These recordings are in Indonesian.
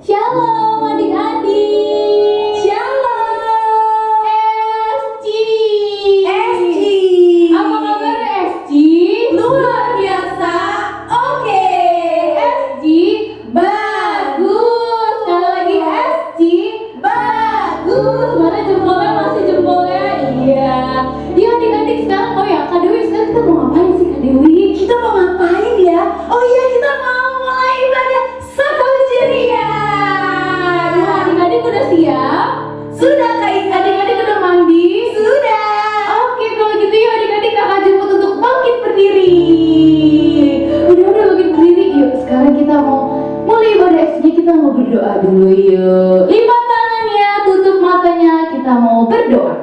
Shalom adik-adik. Shalom SC. SC. Apa kabar SC? Luar biasa. Oke. SC bagus. Sekali lagi SC bagus. Mana jempolnya, masih jempolnya? Iya. Iya adik-adik sekarang. Oh ya Kak Dewi, sekarang kita mau ngapain sih Kak Dewi? Kita mau ngapain ya? Oh iya, kita mau mulai ibadah satu ceria. Ya adik-adik udah siap? Sudah Kak Ika? Adik-adik udah mandi? Sudah. Oke, kalau gitu yuk adik-adik kakak jemput untuk bangkit berdiri. Udah bangkit berdiri. Yuk sekarang kita mau mulai ibadah esnya. Kita mau berdoa dulu yuk. Lipat tangannya, tutup matanya. Kita mau berdoa.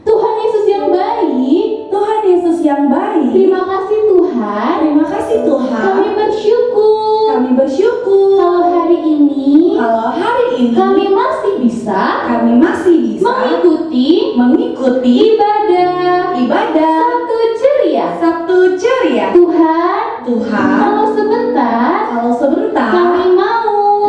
Tuhan Yesus yang baik, Tuhan Yesus yang baik. terima kasih Tuhan. Terima kasih Tuhan. Kami bersyukur Kami bersyukur kalau hari ini kalau hari ini kami masih bisa bisa mengikuti ibadah Sabtu ceria. Sabtu ceria. Tuhan, Tuhan, kalau sebentar kalau sebentar kami mau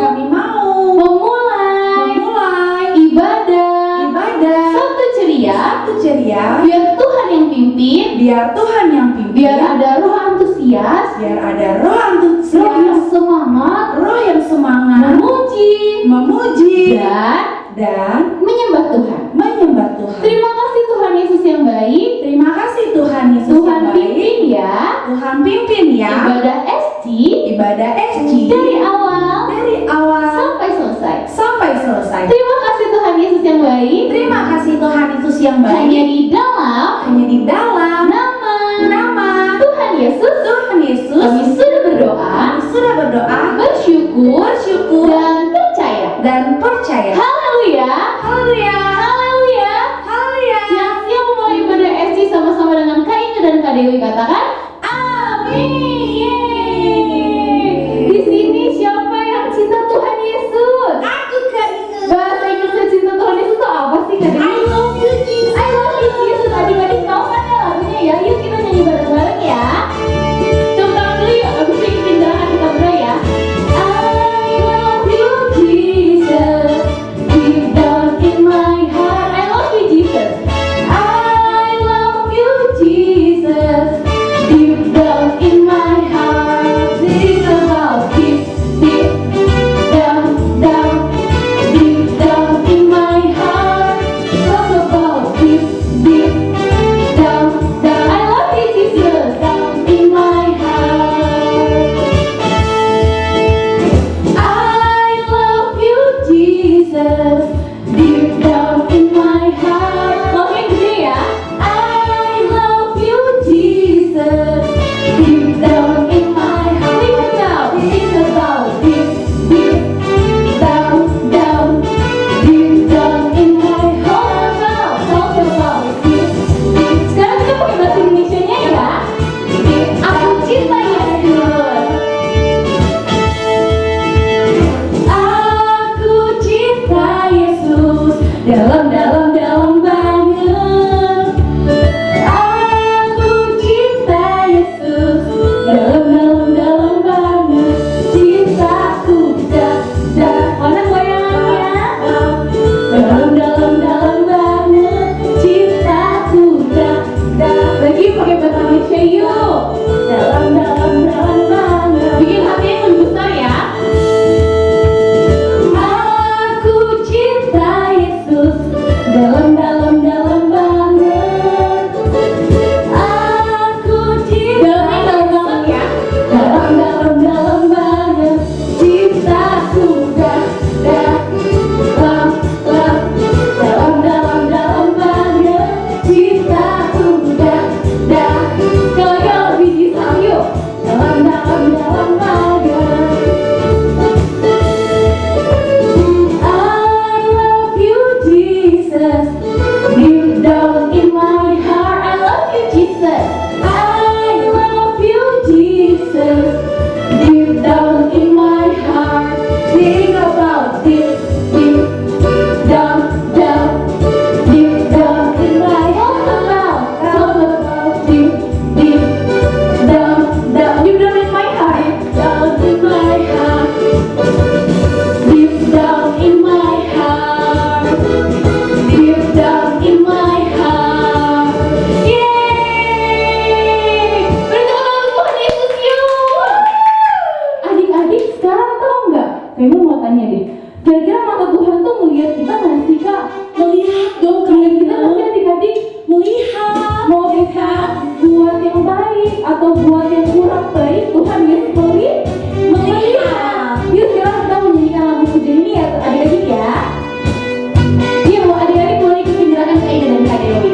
memulai ibadah Sabtu ceria. Sabtu ceria. Biar Tuhan yang pimpin, Biar Tuhan yang pimpin. biar ada roh antusias, Biar ada roh roh yang antusias, semangat roh yang semangat memuji dan dan menyembah Tuhan. menyembah Tuhan. Terima kasih Tuhan Yesus yang baik. Terima kasih Tuhan Yesus Tuhan yang baik. pimpin ya Tuhan pimpin ya ibadah SC ibadah SG dari awal dari awal sampai selesai. sampai selesai. Terima kasih Tuhan Yesus yang baik. Terima kasih Tuhan Yesus yang Hanya baik. di dalam Hanya di dalam nama nama Tuhan Yesus Tuhan Yesus kami sudah berdoa, kami sudah berdoa, bersyukur dan percaya. Haleluya. Haleluya. Haleluya. Haleluya. Yang siap memulai ibadah SC sama-sama dengan Kak Inge dan Kak Dewi katakan amin. Yeay. Di sini siapa yang cinta Tuhan Yesus? Aku Kak Ika. Bahasa Inggrisnya cinta Tuhan Yesus itu apa sih Kak Dewi? I love you Jesus. I love you Jesus. Adik-adik tahu kan ya lagunya ya? Yuk kita nyanyi bareng-bareng ya. Tepuk tangan dulu yuk. Abis itu ikutin gerakan kita berdua ya. I love you Jesus. Melihat dong Kalian kita Kak. nanti adik-adik Melihat. mau lihat buat yang baik atau buat yang kurang baik, Tuhan Yesus melihat. Yuk sekarang kita menyanyikan lagu pujian ini ya adik-adik ya. Yuk adik-adik boleh ikut penjelasan ke Aida dan Kak Dewi.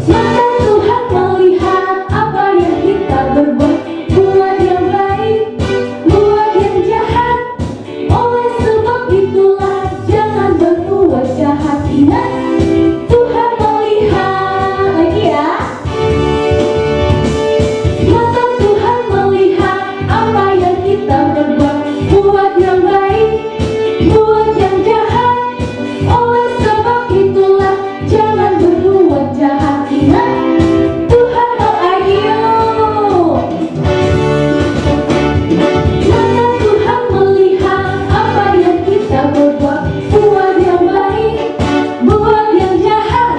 Mata Tuhan melihat apa yang kita berbuat, buat yang baik, buat yang jahat. Oleh sebab itulah jangan berbuat jahat. Ingat, Tuhan melihat. Lagi ya. Mata Tuhan melihat apa yang kita berbuat, buat yang baik, buat yang jahat. Oleh sebab itulah jangan berbuat jahat. Ingat, Tuhan melihat. Mata Tuhan melihat apa yang kita berbuat, buat yang baik, buat yang jahat.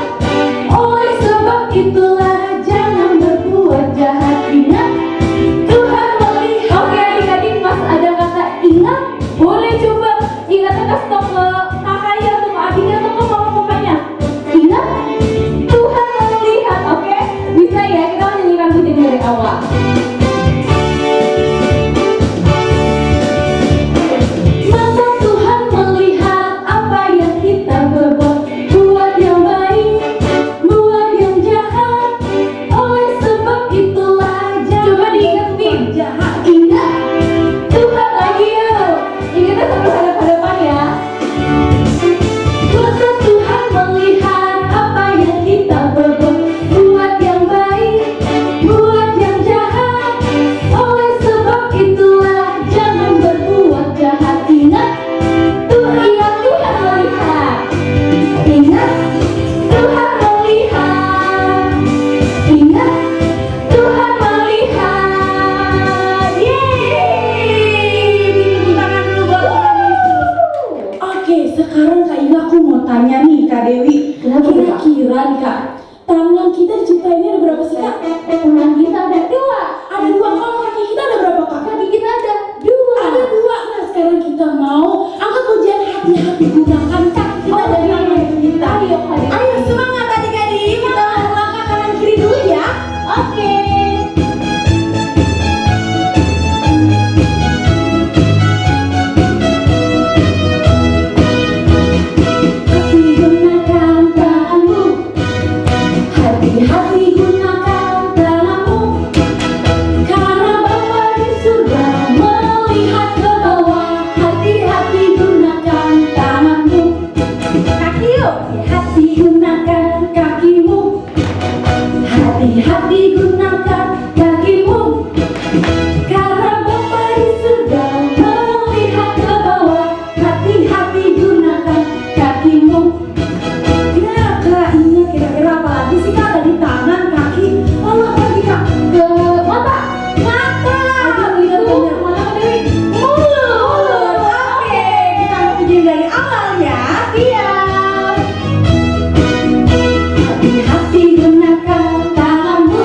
Oleh sebab itulah jangan berbuat jahat. Ingat, Tuhan melihat. Oke adik-adik, pas ada kata ingat, boleh coba ingatnya kasih tau ke kakaknya atau ke adiknya atau ke mama-mamanya. Ingat, Tuhan melihat. Oke, bisa ya, kita menyanyikan pujian dari awal. Mata Tuhan melihat apa yang kita berbuat, buat yang baik, buat yang jahat. Oleh sebab itulah jangan coba diingetin jahat. Ingat, Tuhan lagi yuk. Ingatnya sampai hadap-hadapan ya. Mata Tuhan melihat apa yang kita berbuat, buat yang baik, buat yang jahat. Oleh sebab itulah jangan berbuat jahat. Ingat, Tuhan melihat. Ingat, Tuhan melihat. Ingat, Tuhan melihat. Yeay! Tepuk tangan dulu buat Tuhan Yesus. Oke, sekarang Kak Iga aku mau tanya nih Kak Dewi. Kenapa, Kak? Kira-kira nih Kak, tangan kita diciptainnya ada berapa sih Kak? Tangan kita ada dua. Ada dua. Kalau kaki kita ada berapa Kak? Kaki kita ada dua. Ada dua. Nah sekarang kita mau angkat pujian hati-hati gunakan kaki kita dan tangan kita. Ayo, Kak. Ayo semangat adik-adik. Kita langkah kanan kiri dulu ya. Oke. Hati gunakan tanganmu. Hati-hati gunakan tanganmu. Karena Bapa di surga melihat ke bawah. Hati-hati gunakan tanganmu. Kaki yuk. Hati gunakan kakimu. Hati-hati gunakan kakimu. Karena Bapa di surga melihat ke bawah. Hati-hati gunakan kakimu. Ya Kak, ini kira-kira apa lagi sih Kak? Tadi tangan, kaki, lalu apa lagi Kak? Ke mata. Mata. Aduh, itu mana Dewi? Mulut. Oke, kita pujian dari awal ya. Siap. Hati-hati gunakan tanganmu.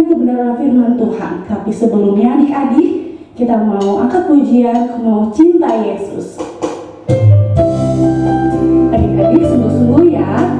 mendengarkan kebenaran firman Tuhan. Tapi sebelumnya adik-adik, kita mau angkat pujian, mau cinta Yesus. Adik-adik sungguh-sungguh ya.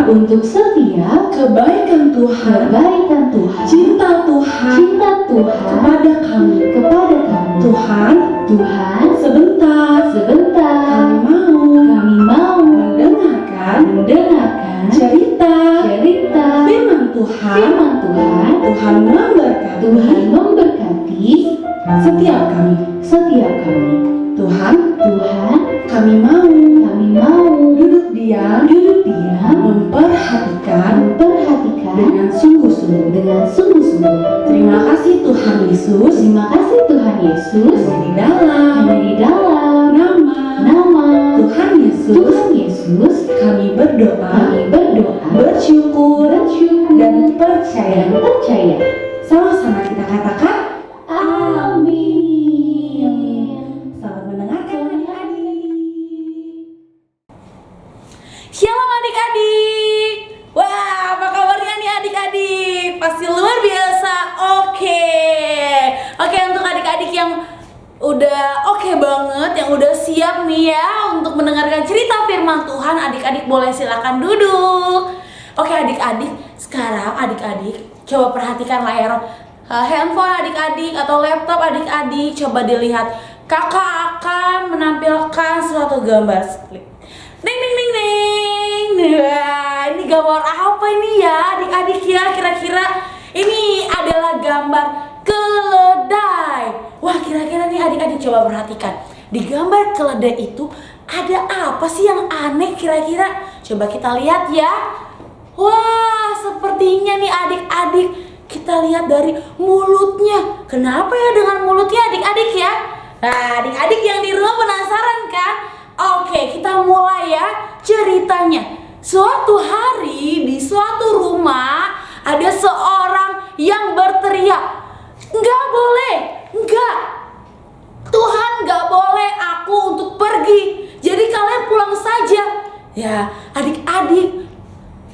Untuk setiap kebaikan Tuhan, cinta Tuhan kepada kami. Tuhan, sebentar kami mau mendengarkan cerita firman Tuhan. Tuhan memberkati setiap kami. Tuhan, kami mau duduk diam memperhatikan dengan sungguh-sungguh. Terima kasih Tuhan Yesus. Hanya di dalam nama Tuhan Yesus kami berdoa, bersyukur dan percaya. Sama-sama kita katakan amin. Selamat mendengarkan adik-adik. Shalom adik-adik. Wah, apa kabarnya nih adik-adik? Pasti luar biasa. Oke, untuk adik-adik yang udah oke banget, yang udah siap nih ya untuk mendengarkan cerita firman Tuhan, adik-adik boleh silakan duduk. Oke adik-adik, sekarang adik-adik coba perhatikan layar handphone adik-adik atau laptop adik-adik. Coba dilihat, kakak akan menampilkan suatu gambar. Ding ding ding ding. Wah, ini gambar apa ini ya adik-adik ya? Kira-kira ini adalah gambar keledai. Wah, kira-kira nih adik-adik coba perhatikan. Di gambar keledai itu ada apa sih yang aneh kira-kira? Coba kita lihat ya. Wah, sepertinya nih adik-adik, kita lihat dari mulutnya. Kenapa ya dengan mulutnya adik-adik ya? Nah, adik-adik yang di rumah penasaran kan? Oke, kita mulai ya ceritanya. Suatu hari di suatu rumah ada seorang yang berteriak, "Nggak boleh, nggak. Tuhan nggak boleh aku untuk pergi. Jadi kalian pulang saja." Ya, adik-adik,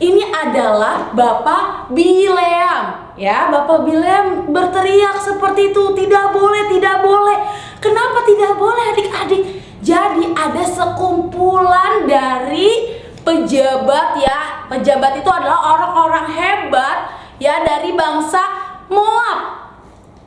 ini adalah Bapak Bileam. Ya, Bapak Bileam berteriak seperti itu, "Tidak boleh, tidak boleh." Kenapa tidak boleh adik-adik? Jadi ada sekumpulan dari pejabat ya. Pejabat itu adalah orang-orang hebat ya dari bangsa Moab.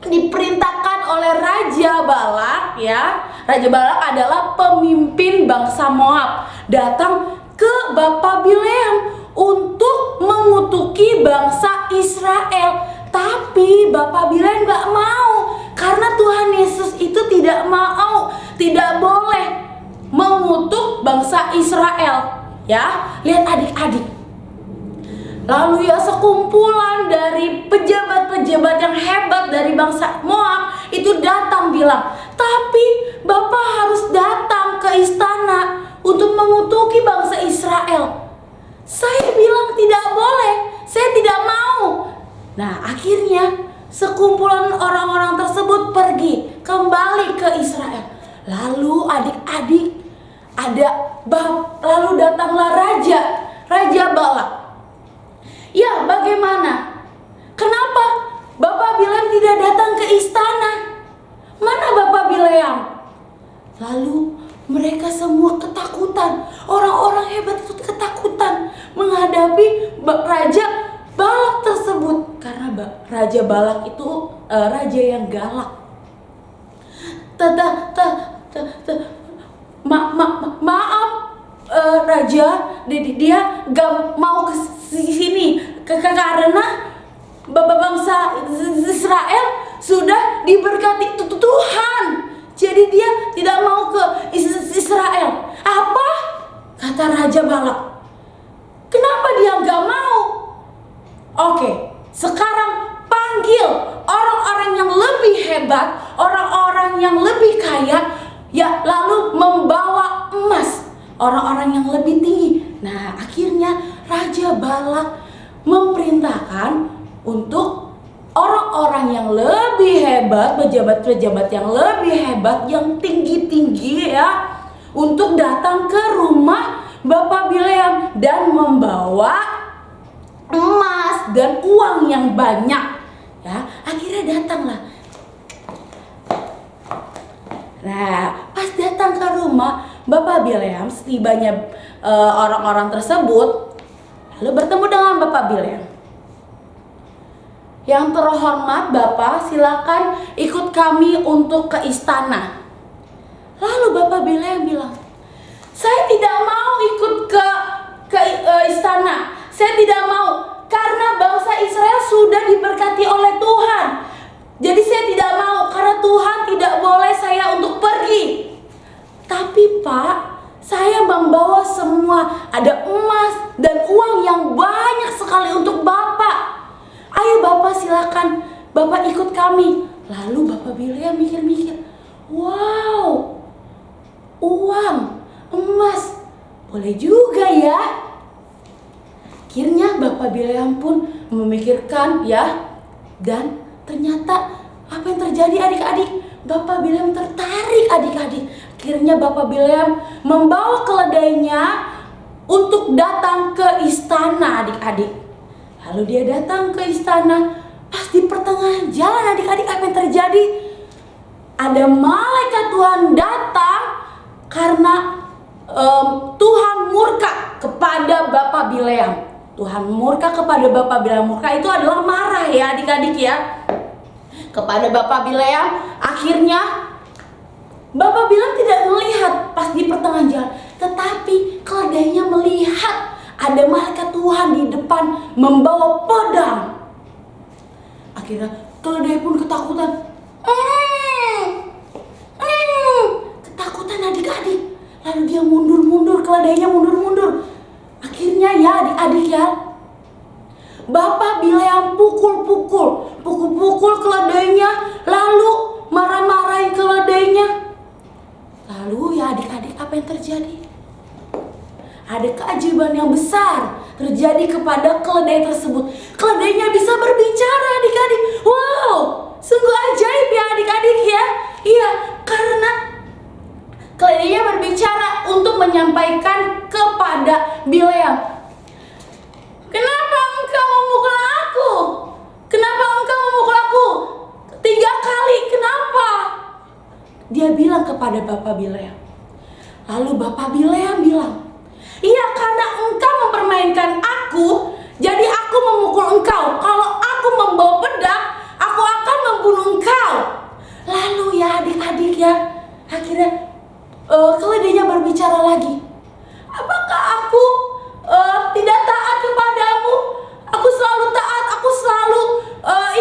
Diperintahkan oleh Raja Balak ya. Raja Balak adalah pemimpin bangsa Moab. Datang ke Bapak Bileam untuk mengutuki bangsa Israel. Tapi Bapak Bileam gak mau, karena Tuhan Yesus itu tidak mau, tidak boleh mengutuk bangsa Israel. Ya, lihat adik-adik. Lalu ya sekumpulan dari pejabat-pejabat yang hebat dari bangsa Moab itu datang bilang, "Tapi Bapak harus datang ke istana untuk mengutuki bangsa Israel." Saya bilang tidak boleh, saya tidak mau. Nah, akhirnya sekumpulan orang-orang tersebut pergi kembali ke Israel. Lalu adik-adik lalu datanglah Raja Balak. Ya, bagaimana? Kenapa Bapak Bileam tidak datang ke istana? Mana Bapak Bileam? Lalu mereka semua ketakutan. Orang-orang hebat itu ketakutan menghadapi Raja Balak tersebut. Karena Raja Balak itu raja yang galak. Maaf, Raja, dia gak mau ke sini karena bangsa Israel sudah diberkati Tuhan. Jadi dia tidak mau ke Israel. Apa? Kata Raja Balak. Kenapa dia gak mau? Oke, sekarang panggil orang-orang yang lebih hebat, orang-orang yang lebih kaya, ya, lalu membawa emas, orang-orang yang lebih tinggi. Nah, akhirnya Raja Balak memerintahkan untuk orang-orang yang lebih hebat, pejabat-pejabat yang lebih hebat, yang tinggi-tinggi ya, untuk datang ke rumah Bapak Bileam dan membawa emas dan uang yang banyak. Ya, akhirnya datanglah. Nah, pas datang ke rumah Bapak Bileam, setibanya orang-orang tersebut lalu bertemu dengan Bapak Bileam. "Yang terhormat Bapak, silakan ikut kami untuk ke istana." Lalu Bapak Bileam bilang, "Saya tidak mau ikut ke istana. Saya tidak mau, karena bangsa Israel sudah diberkati oleh Tuhan. Jadi saya tidak mau, karena Tuhan tidak boleh saya untuk pergi. Tapi Pak, saya membawa semua, ada emas dan uang yang banyak sekali untuk Bapak. Ayo Bapak silakan, Bapak ikut kami." Lalu Bapak Bileam mikir-mikir, wow, uang, emas, boleh juga ya. Akhirnya Bapak Bileam pun memikirkan ya, dan ternyata apa yang terjadi adik-adik? Bapak Bileam tertarik adik-adik. Akhirnya Bapak Bileam membawa keledainya untuk datang ke istana adik-adik. Lalu dia datang ke istana. Pas di pertengahan jalan adik-adik, apa yang terjadi? Ada malaikat Tuhan datang karena Tuhan murka kepada Bapak Bileam. Tuhan murka kepada Bapak Bileam. Murka itu adalah marah ya adik-adik ya, kepada Bapak Bileam. Akhirnya Bapak Bileam tidak melihat pas di pertengahan jalan, tetapi keledainya melihat ada malaikat Tuhan di depan membawa pedang. Akhirnya keledai pun ketakutan. keledainya mundur-mundur. Akhirnya ya adik-adik ya, Bapak Bileam pukul-pukul keledainya, lalu marah-marahin keledainya. Lalu ya adik-adik, apa yang terjadi? Ada keajaiban yang besar terjadi kepada keledai tersebut. Keledainya bisa berbicara adik-adik. Wow, sungguh ajaib ya adik-adik ya. Iya, karena keledainya berbicara untuk menyampaikan kepada Bileam, kenapa engkau memukul aku? Kenapa engkau memukul aku 3 kali? Kenapa? Dia bilang kepada Bapak Bileam. Lalu Bapak Bileam bilang, iya, karena engkau mempermainkan aku, jadi aku memukul engkau. Kalau aku membawa pedang, aku akan membunuh engkau. Lalu ya adik-adik ya, akhirnya keledainya berbicara lagi. Apakah aku tidak taat kepadamu? Aku selalu taat, aku selalu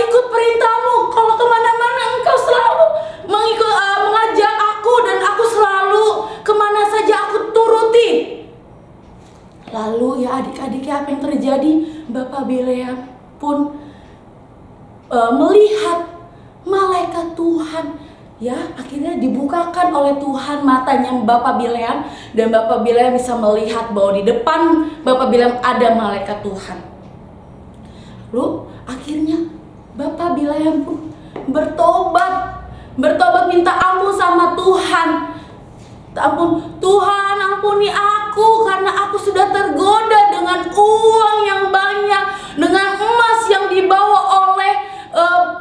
ikut perintahmu. Kalau kemana-mana engkau selalu mengajak aku, dan aku selalu kemana saja aku turuti. Lalu ya adik-adik ya, apa yang terjadi? Bapak Bileam pun melihat malaikat Tuhan. Ya, akhirnya dibukakan oleh Tuhan matanya Bapak Bileam, dan Bapak Bileam bisa melihat bahwa di depan Bapak Bileam ada malaikat Tuhan. Lalu akhirnya Bapak Bileam pun bertobat minta ampun sama Tuhan. Tuhan, ampuni aku karena aku sudah tergoda dengan uang yang banyak, dengan emas yang dibawa oleh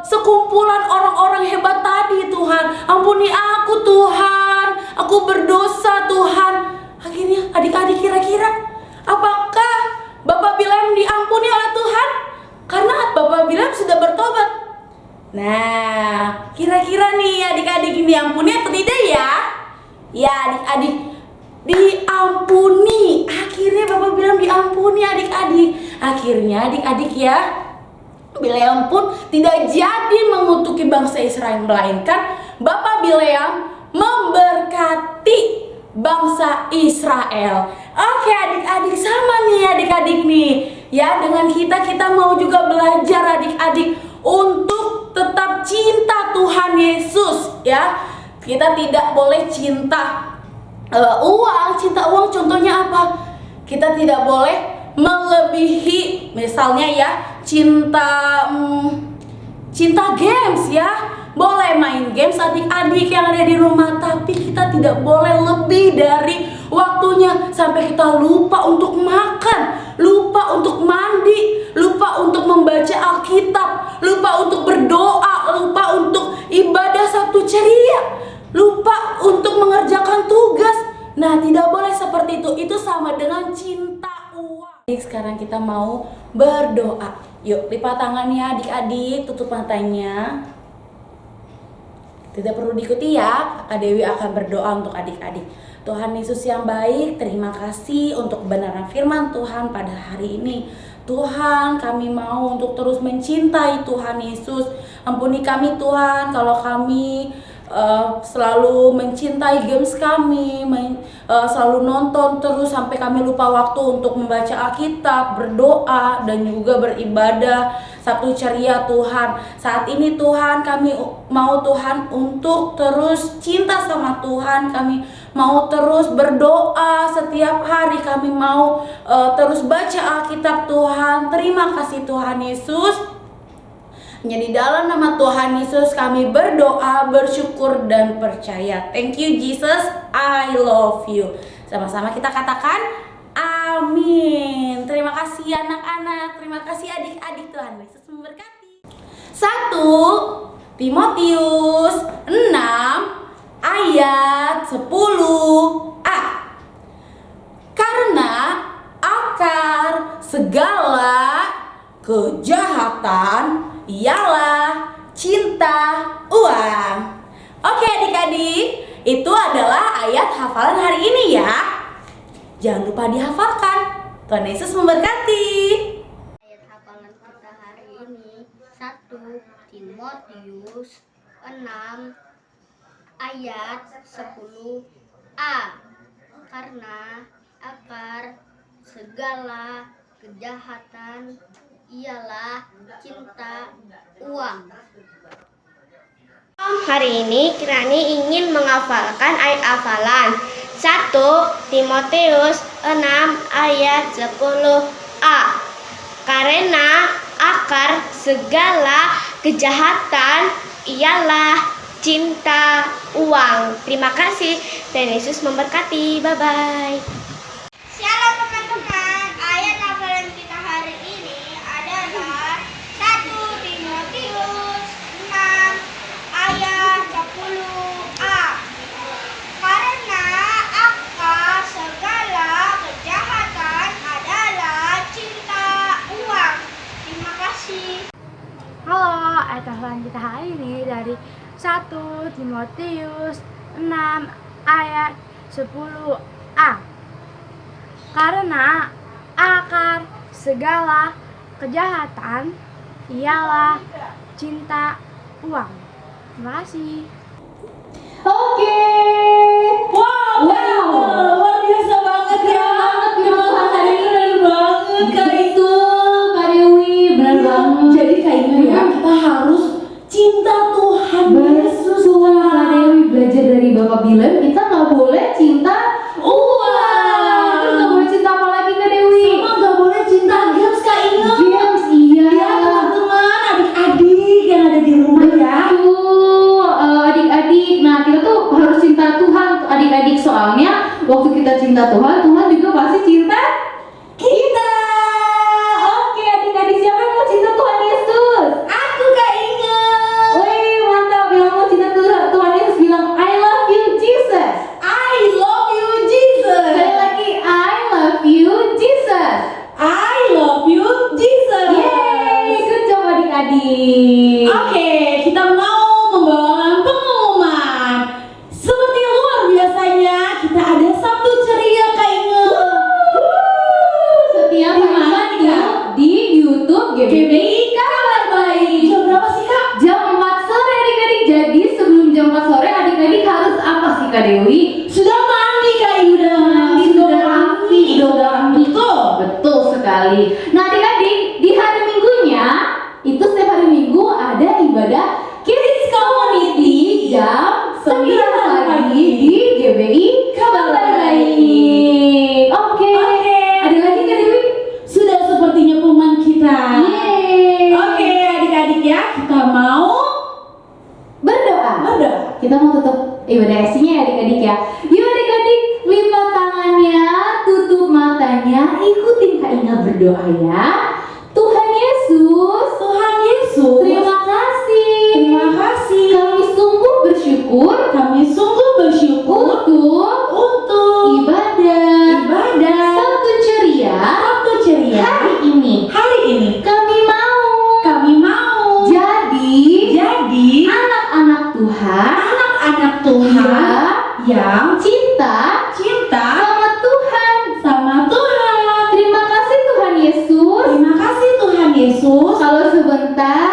sekumpulan orang-orang hebat tadi. Tuhan, ampuni aku Tuhan, aku berdosa Tuhan. Akhirnya adik-adik, kira-kira apakah Bapak Bileam diampuni oleh Tuhan? Karena Bapak Bileam sudah bertobat. Nah, kira-kira nih adik-adik, ini ampuni atau tidak ya? Ya adik-adik, diampuni. Akhirnya Bapak Bileam diampuni adik-adik. Akhirnya adik-adik ya, Bileam pun tidak jadi mengutuki bangsa Israel, melainkan Bapak Bileam memberkati bangsa Israel. Oke adik-adik, sama nih adik-adik nih. Ya, dengan kita mau juga belajar adik-adik untuk tetap cinta Tuhan Yesus ya. Kita tidak boleh cinta uang contohnya apa? Kita tidak boleh melebihi, misalnya ya, cinta games ya. Boleh main games adik-adik yang ada di rumah, tapi kita tidak boleh lebih dari waktunya, sampai kita lupa untuk makan, lupa untuk mandi, lupa untuk membaca Alkitab, lupa untuk berdoa, lupa untuk ibadah Sabtu ceria, lupa untuk mengerjakan tugas. Nah, tidak boleh seperti itu. Itu sama dengan cinta uang. Sekarang kita mau berdoa. Yuk, lipat tangannya adik-adik, tutup matanya. Tidak perlu diikuti ya, Kak Dewi akan berdoa untuk adik-adik. Tuhan Yesus yang baik, terima kasih untuk kebenaran firman Tuhan pada hari ini. Tuhan, kami mau untuk terus mencintai Tuhan Yesus. Ampuni kami Tuhan kalau kami selalu mencintai games kami, selalu nonton terus sampai kami lupa waktu untuk membaca Alkitab, berdoa, dan juga beribadah Sabtu ceria Tuhan. Saat ini Tuhan, kami mau Tuhan untuk terus cinta sama Tuhan. Kami mau terus berdoa setiap hari. Kami mau terus baca Alkitab Tuhan. Terima kasih Tuhan Yesus. Hanya di dalam nama Tuhan Yesus kami berdoa, bersyukur, dan percaya. Thank you Jesus, I love you. Sama-sama kita katakan amin. Terima kasih anak-anak, terima kasih adik-adik, Tuhan Yesus memberkati. 1 Timotius 6 ayat 10a. Karena akar segala kejahatan ialah cinta uang. Oke adik-adik, itu adalah ayat hafalan hari ini ya. Jangan lupa dihafalkan. Tuhan Yesus memberkati. Ayat hafalan kita hari ini 1 Timotius 6 ayat 10a. Karena akar segala kejahatan ialah cinta uang. Hari ini Kirani ingin menghafalkan ayat hafalan 1 Timotius 6 ayat 10a. Karena akar segala kejahatan ialah cinta uang. Terima kasih. Tuhan Yesus memberkati. Bye-bye. Shalom teman-teman. Ayat hafalan kita hari ini adalah 1 Timotius 6 ayat 10a. Karena akar segala kejahatan adalah cinta uang. Terima kasih. Halo, ayat hafalan kita hari ini dari 1 Timotius 6 ayat 10a. Karena akar segala kejahatan ialah cinta uang. Terima kasih. Oke. Wow, luar biasa banget ya. Keren banget Kak itu. Kak Dewi, benar banget. Jadi kayaknya ya kita harus cinta Tuhan Yesus. Betul, Kak Dewi, belajar dari Bapak Bilen, kita nggak boleh cinta uang. Terus nggak boleh cinta apa lagi, Kak Dewi? Sama nggak boleh cinta games Kak Inge. Games, iya. Ya teman-teman, adik-adik yang ada di rumah ya. Betul, adik-adik. Nah, kita tuh harus cinta Tuhan, adik-adik. Soalnya waktu kita cinta Tuhan, Tuhan juga pasti cinta kita. Oke, adik-adik, siapa yang mau cinta Tuhan Yesus? Aku Kak Inge. Wih, mantap. Yang mau cinta Tuhan Yesus bilang, I love you, Jesus. I love you Jesus. Sekali lagi, I love you, Jesus. I love you Jesus. Yeay, good job adik-adik. Oke, kita mau membawakan pengumuman. Seperti luar biasanya, kita ada Sabtu Ceria Kak Inge. Setiap Di hari mana Sabtu nih, Kak? di YouTube GBI Kabar Baik. Jam berapa sih Kak? Jam 4 sore adik-adik. Jadi sebelum jam 4 sore adik-adik harus apa sih Kak Dewi? Sudah mandi Kak Inge. Udah Mandi, sudah rapi, Sudah rapi. Betul, betul sekali. Nah adik-adik, di hari Minggunya itu setiap hari Minggu ada ibadah Kids Community jam 9 pagi di GBI Kabar Baik. Oke. Ada lagi Kak Dewi? Sudah sepertinya pengumuman kita. Yeay. Oke, adik-adik ya, kita mau Berdoa. Kita mau tutup ibadah esinya ya adik-adik ya. Yuk adik-adik, lipat tangannya, tutup matanya, ikutin Kak Inga berdoa ya. Tuhan Yesus, Tuhan Yesus. terima kasih. Terima kasih. Kami sungguh bersyukur Kami sungguh bersyukur untuk ibadah Sabtu ceria Sabtu ceria hari ini. hari ini. Kami mau jadi anak-anak Tuhan anak-anak Tuhan yang cinta cinta sama Tuhan. sama Tuhan. Terima kasih Tuhan Yesus. Terima kasih Tuhan Yesus. Kalau sebentar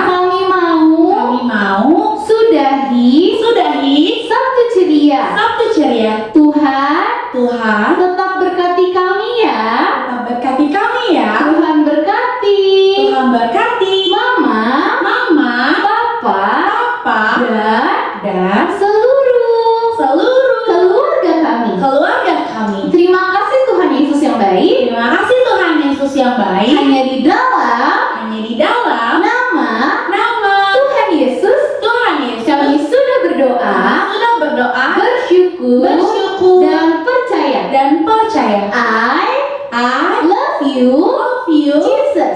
kami mau sudahi Sabtu ceria. Sabtu ceria. Tuhan tetap berkati kami ya. Tetap berkati kami ya. Tuhan berkati Tuhan berkati Mama, Papa, dan seluruh keluarga kami. Terima kasih Tuhan Yesus yang baik. Terima kasih Tuhan Yesus yang baik. Hanya di dalam Hanya di dalam nama nama Tuhan Yesus kami sudah berdoa, bersyukur, dan percaya. dan percaya. I I love you, love you Jesus.